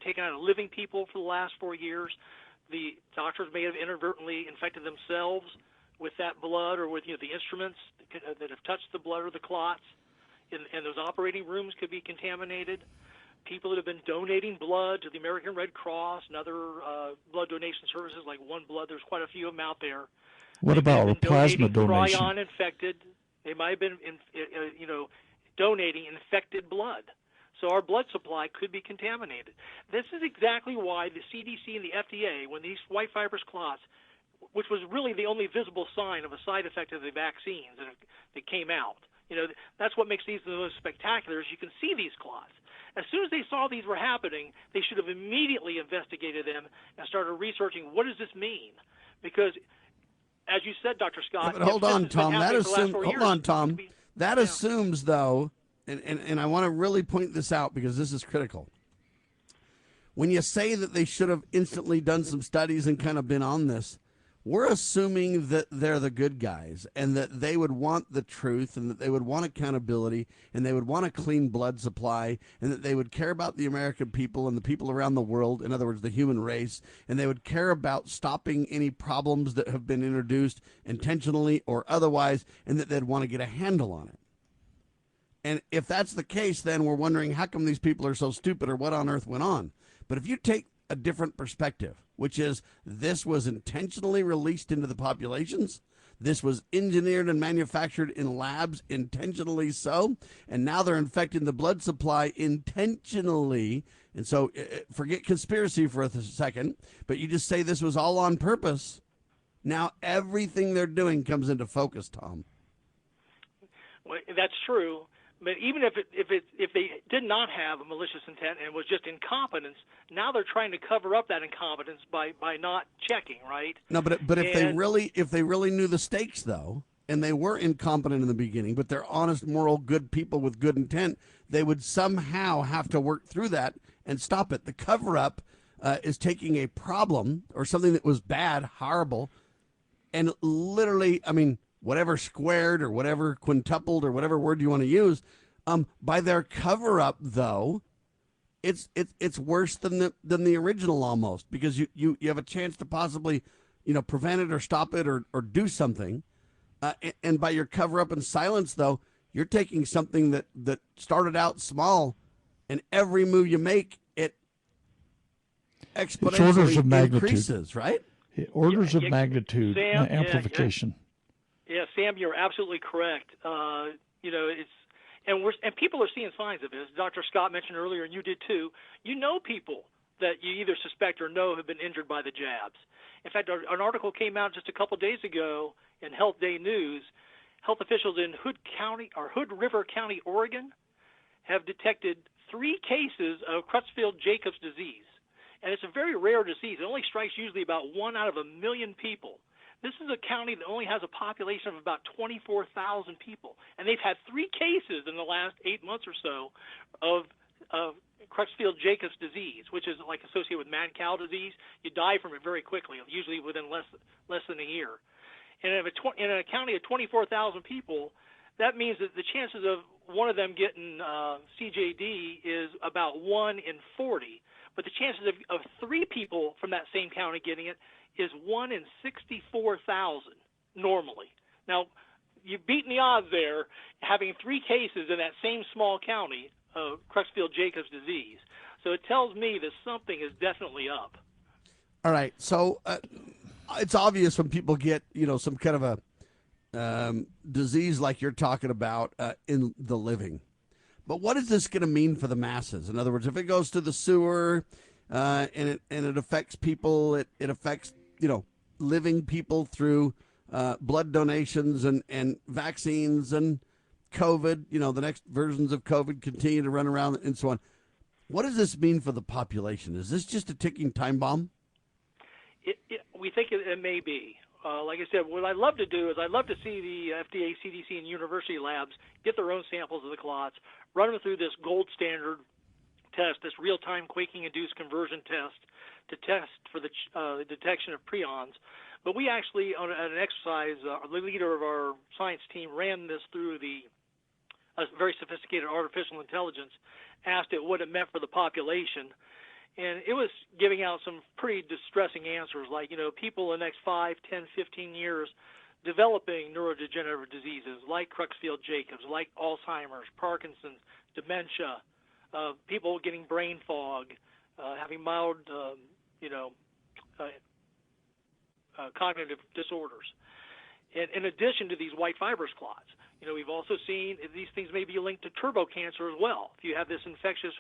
taken out of living people for the last 4 years. The doctors may have inadvertently infected themselves with that blood, or with the instruments that have touched the blood or the clots. And those operating rooms could be contaminated. People that have been donating blood to the American Red Cross and other blood donation services like One Blood, there's quite a few of them out there. What about a plasma donation? Prion infected. They might have been, donating infected blood. So our blood supply could be contaminated. This is exactly why the CDC and the FDA, when these white fibrous clots, which was really the only visible sign of a side effect of the vaccines that came out, that's what makes these the most spectacular, is you can see these clots. As soon as they saw these were happening, they should have immediately investigated them and started researching, what does this mean? Because, as you said, Dr. Scott... Yeah, but hold on, Tom. That assumes, though, and I want to really point this out because this is critical. When you say that they should have instantly done some studies and kind of been on this, we're assuming that they're the good guys and that they would want the truth and that they would want accountability and they would want a clean blood supply and that they would care about the American people and the people around the world, in other words, the human race, and they would care about stopping any problems that have been introduced intentionally or otherwise, and that they'd want to get a handle on it. And if that's the case, then we're wondering how come these people are so stupid or what on earth went on. But if you take a different perspective, which is this was intentionally released into the populations, this was engineered and manufactured in labs intentionally so, and now they're infecting the blood supply intentionally. And so forget conspiracy for a second, but you just say this was all on purpose. Now everything they're doing comes into focus, Tom. Well, that's true. But even if they did not have a malicious intent and it was just incompetence, now they're trying to cover up that incompetence by not checking, right? No, but if they really knew the stakes though, and they were incompetent in the beginning, but they're honest, moral, good people with good intent, they would somehow have to work through that and stop it. The cover up is taking a problem or something that was bad, horrible, and literally, I mean, whatever squared or whatever quintupled or whatever word you want to use, by their cover up though, it's worse than the original almost, because you have a chance to possibly, prevent it or stop it or do something, and by your cover up and silence though, you're taking something that started out small, and every move you make it exponentially orders of magnitude. Increases, right? Orders of magnitude, Sam, amplification. Yeah, Sam, you're absolutely correct. And people are seeing signs of it. As Dr. Scott mentioned earlier, and you did too. You know people that you either suspect or know have been injured by the jabs. In fact, an article came out just a couple days ago in Health Day News. Health officials in Hood River County, Oregon, have detected 3 cases of Creutzfeldt-Jacobs disease, and it's a very rare disease. It only strikes usually about 1 out of 1 million people. This is a county that only has a population of about 24,000 people, and they've had 3 cases in the last 8 months or so of Creutzfeldt-Jacobs disease, which is like associated with mad cow disease. You die from it very quickly, usually within less than a year. And in a county of 24,000 people, that means that the chances of one of them getting CJD is about 1 in 40. But the chances of 3 people from that same county getting it is 1 in 64,000 normally. Now, you've beaten the odds there, having 3 cases in that same small county of Creutzfeldt-Jacobs disease. So it tells me that something is definitely up. All right, so it's obvious when people get, some kind of a disease like you're talking about in the living. But what is this going to mean for the masses? In other words, if it goes to the sewer and it affects people, it affects, living people through blood donations and vaccines and COVID, the next versions of COVID continue to run around and so on. What does this mean for the population? Is this just a ticking time bomb? We think it may be. Like I said, what I'd love to do is I'd love to see the FDA, CDC, and university labs get their own samples of the clots, run them through this gold standard test, this real-time quaking-induced conversion test, to test for the detection of prions. But we actually, on an exercise, the leader of our science team ran this through a very sophisticated artificial intelligence, asked it what it meant for the population. And it was giving out some pretty distressing answers, like, people in the next 5, 10, 15 years developing neurodegenerative diseases like Creutzfeldt-Jacobs, like Alzheimer's, Parkinson's, dementia, people getting brain fog, having mild, cognitive disorders. And in addition to these white fibrous clots, we've also seen these things may be linked to turbo cancer as well. If you have this infectious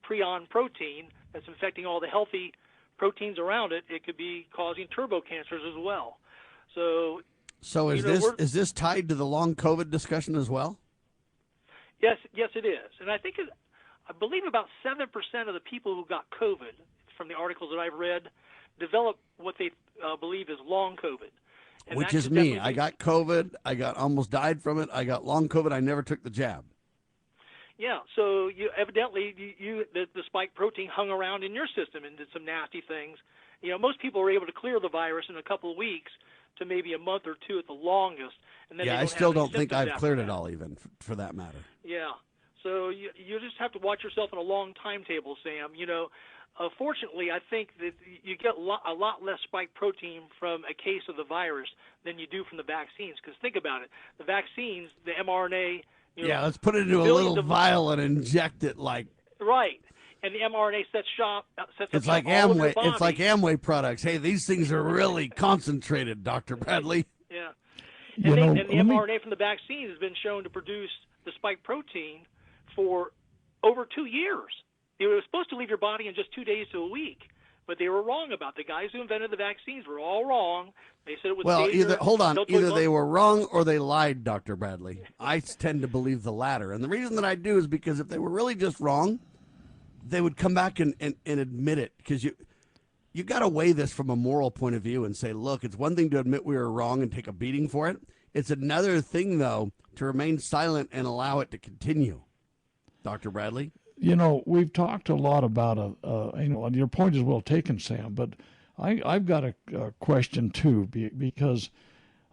prion protein that's infecting all the healthy proteins around it, it could be causing turbo cancers as well. So is this tied to the long COVID discussion as well? Yes, it is. And I believe about 7% of the people who got COVID, from the articles that I've read, develop what they believe is long COVID. And which is me. I got COVID. I almost died from it. I got long COVID. I never took the jab. Yeah, so you evidently the spike protein hung around in your system and did some nasty things, Most people are able to clear the virus in a couple of weeks to maybe a month or two at the longest. And then I still don't think I've cleared it all, even for that matter. Yeah. So you just have to watch yourself on a long timetable, Sam. Fortunately, I think that you get a lot less spike protein from a case of the virus than you do from the vaccines. Because think about it, the vaccines, the mRNA. Let's put it into a little vial and inject it like. Right, and the mRNA sets it's like Amway. It's like Amway products. Hey, these things are really concentrated, Dr. Bradley. Yeah, and the mRNA from the vaccine has been shown to produce the spike protein for over 2 years. It was supposed to leave your body in just 2 days to a week, but they were wrong about it. The guys who invented the vaccines were all wrong. They said it was either they were wrong or they lied, Dr. Bradley. I tend to believe the latter, and the reason that I do is because if they were really just wrong, they would come back and admit it. Because you got to weigh this from a moral point of view and say, look, it's one thing to admit we were wrong and take a beating for it. It's another thing, though, to remain silent and allow it to continue. Dr. Bradley? We've talked a lot about, and your point is well taken, Sam, but I've got a question, too, because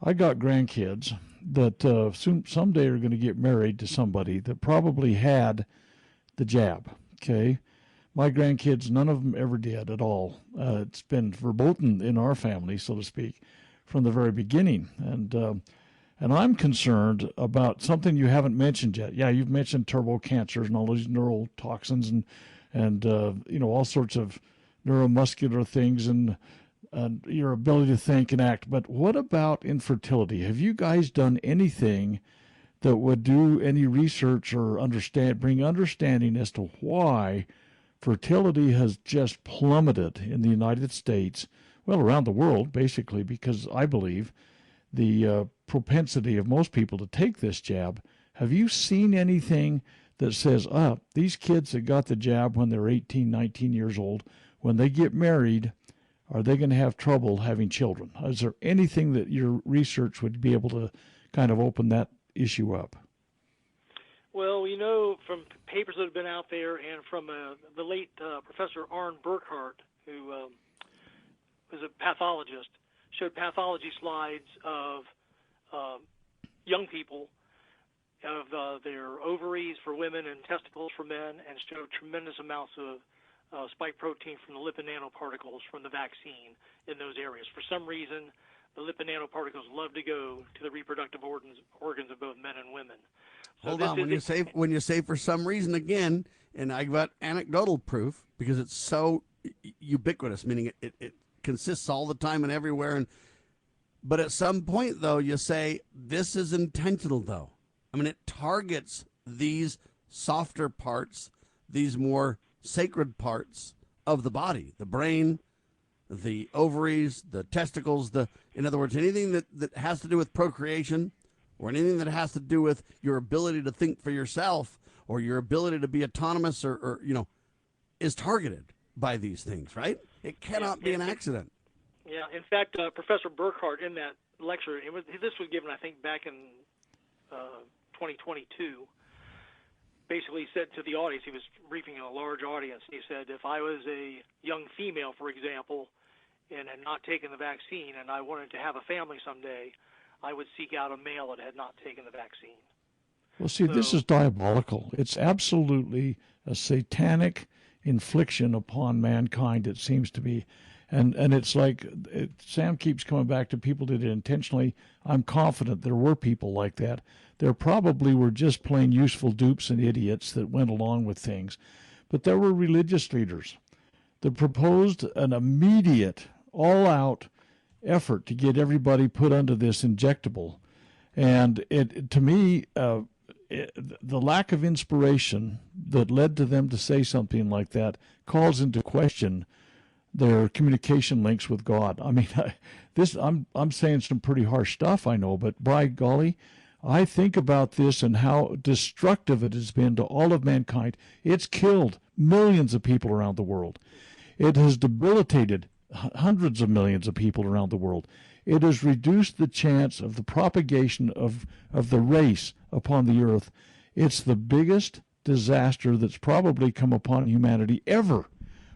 I got grandkids that someday are going to get married to somebody that probably had the jab, okay? My grandkids, none of them ever did at all. It's been verboten in our family, so to speak, from the very beginning. And I'm concerned about something you haven't mentioned yet. Yeah, you've mentioned turbo cancers and all those neurotoxins and all sorts of neuromuscular things and your ability to think and act. But what about infertility? Have you guys done anything that would do any research or bring understanding as to why fertility has just plummeted in the United States, well, around the world, basically, because I believe the propensity of most people to take this jab. Have you seen anything that says, these kids that got the jab when they're 18, 19 years old, when they get married, are they going to have trouble having children? Is there anything that your research would be able to kind of open that issue up? Well, from papers that have been out there and from the late Professor Arne Burkhardt, who was a pathologist, showed pathology slides of young people, of their ovaries for women and testicles for men, and showed tremendous amounts of spike protein from the lipid nanoparticles from the vaccine in those areas. For some reason, the lipid nanoparticles love to go to the reproductive organs of both men and women. So hold on, when you say for some reason again, and I got anecdotal proof because it's so ubiquitous, meaning it consists all the time and everywhere. But at some point, though, you say this is intentional, though. I mean, it targets these softer parts, these more sacred parts of the body, the brain, the ovaries, the testicles, in other words, anything that has to do with procreation or anything that has to do with your ability to think for yourself or your ability to be autonomous or is targeted by these things, right? It cannot be an accident. Yeah, in fact, Professor Burkhardt in that lecture, this was given, I think, back in 2022, basically said to the audience, he was briefing a large audience, he said, if I was a young female, for example, and had not taken the vaccine and I wanted to have a family someday, I would seek out a male that had not taken the vaccine. Well, see, this is diabolical. It's absolutely a satanic infliction upon mankind, it seems to be. And it's like Sam keeps coming back to people did it intentionally. I'm confident there were people like that. There probably were just plain useful dupes and idiots that went along with things. But there were religious leaders that proposed an immediate, all-out effort to get everybody put under this injectable. And to me, the lack of inspiration that led to them to say something like that calls into question their communication links with God. I mean, I'm saying some pretty harsh stuff, I know, but by golly, I think about this and how destructive it has been to all of mankind. It's killed millions of people around the world. It has debilitated hundreds of millions of people around the world. It has reduced the chance of the propagation of the race upon the earth. It's the biggest disaster that's probably come upon humanity ever.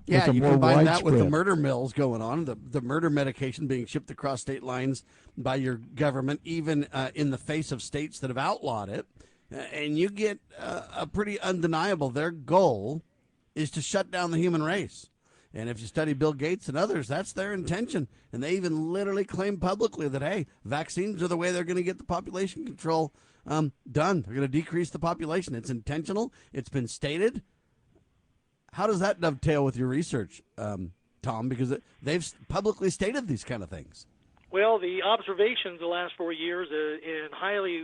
Yeah, with you more combine widespread. that with the murder mills going on, the murder medication being shipped across state lines by your government, even in the face of states that have outlawed it, and you get a pretty undeniable. Their goal is to shut down the human race. And if you study Bill Gates and others, that's their intention. And they even literally claim publicly that, hey, vaccines are the way they're going to get the population control done. They're going to decrease the population. It's intentional. It's been stated. How does that dovetail with your research, Tom? Because they've publicly stated these kind of things. Well, the observations the last 4 years in highly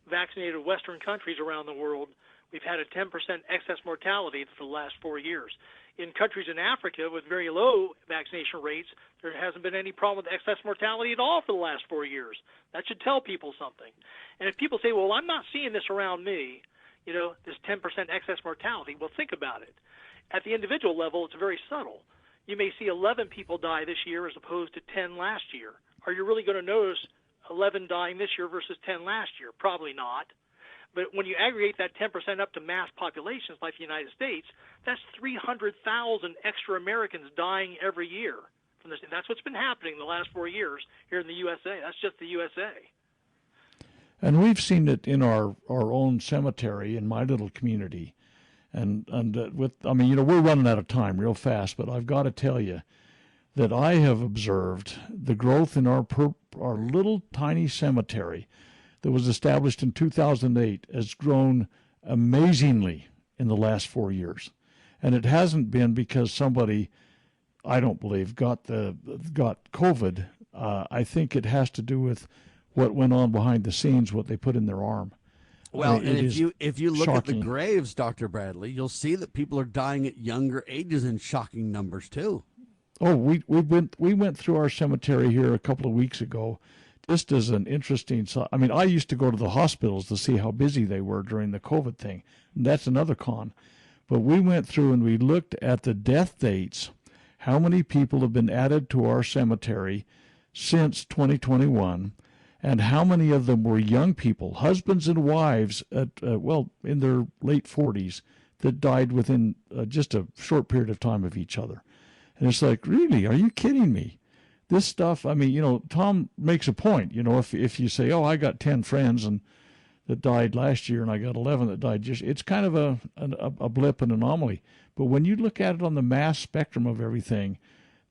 vaccinated Western countries around the world, we've had a 10% excess mortality for the last 4 years. In countries in Africa with very low vaccination rates, there hasn't been any problem with excess mortality at all for the last 4 years. That should tell people something. And if people say, well, I'm not seeing this around me, this 10% excess mortality, well, think about it. At the individual level, it's very subtle. You may see 11 people die this year as opposed to 10 last year. Are you really going to notice 11 dying this year versus 10 last year? Probably not. But when you aggregate that 10% up to mass populations like the United States, that's 300,000 extra Americans dying every year from this. And that's what's been happening the last 4 years here in the USA. That's just the USA. And we've seen it in our own cemetery in my little community. And we're running out of time real fast, but I've got to tell you that I have observed the growth in our little tiny cemetery that was established in 2008 has grown amazingly in the last 4 years. And it hasn't been because somebody, I don't believe, got COVID. I think it has to do with what went on behind the scenes, what they put in their arm. Well, and if you look shocking. at the graves, Dr. Bradley, you'll see that people are dying at younger ages in shocking numbers too. Oh, we went through our cemetery here a couple of weeks ago, just as an interesting. I used to go to the hospitals to see how busy they were during the COVID thing. And that's another con. But we went through and we looked at the death dates, how many people have been added to our cemetery since 2021. And how many of them were young people, husbands and wives, in their late 40s, that died within just a short period of time of each other. And it's like, really, are you kidding me? This stuff, Tom makes a point. If you say, I got 10 friends that died last year and I got 11 that died, it's kind of a blip, an anomaly. But when you look at it on the mass spectrum of everything,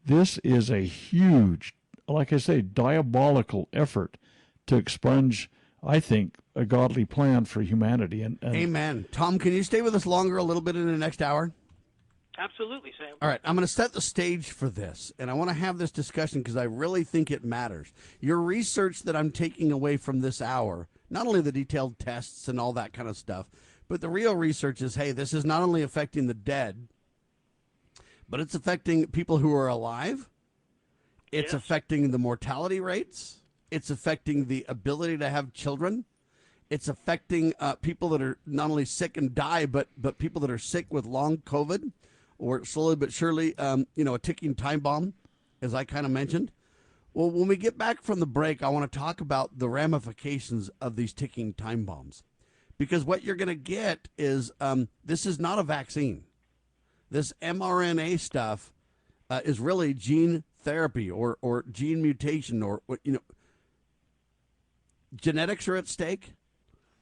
this is a huge, like I say, diabolical effort to expunge, I think, a godly plan for humanity. And Amen. Tom, can you stay with us longer a little bit in the next hour? Absolutely, Sam. All right, I'm going to set the stage for this, and I want to have this discussion because I really think it matters. Your research that I'm taking away from this hour, not only the detailed tests and all that kind of stuff, but the real research is, hey, this is not only affecting the dead, but it's affecting people who are alive. It's affecting the mortality rates. It's affecting the ability to have children. It's affecting people that are not only sick and die, but people that are sick with long COVID, or slowly but surely, a ticking time bomb, as I kind of mentioned. Well, when we get back from the break, I want to talk about the ramifications of these ticking time bombs. Because what you're going to get is this is not a vaccine. This mRNA stuff is really gene therapy or gene mutation or genetics are at stake,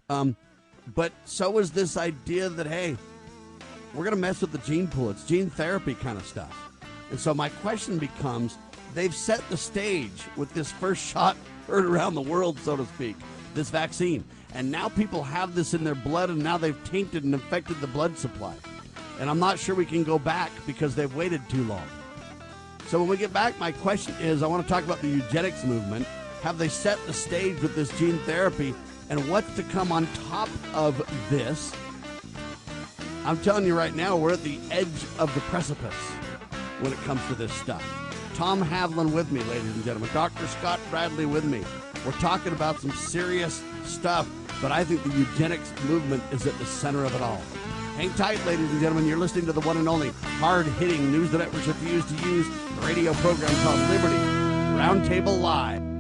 but so is this idea that, hey, we're going to mess with the gene pool. It's gene therapy kind of stuff. And so my question becomes, they've set the stage with this first shot heard around the world, so to speak, this vaccine. And now people have this in their blood, and now they've tainted and infected the blood supply. And I'm not sure we can go back because they've waited too long. So when we get back, my question is, I want to talk about the eugenics movement. Have they set the stage with this gene therapy, and what's to come on top of this? I'm telling you right now, we're at the edge of the precipice when it comes to this stuff. Tom Havlin with me, ladies and gentlemen. Dr. Scott Bradley with me. We're talking about some serious stuff, but I think the eugenics movement is at the center of it all. Hang tight, ladies and gentlemen. You're listening to the one and only hard-hitting news the networks refuse to use, the radio program called Liberty Roundtable Live.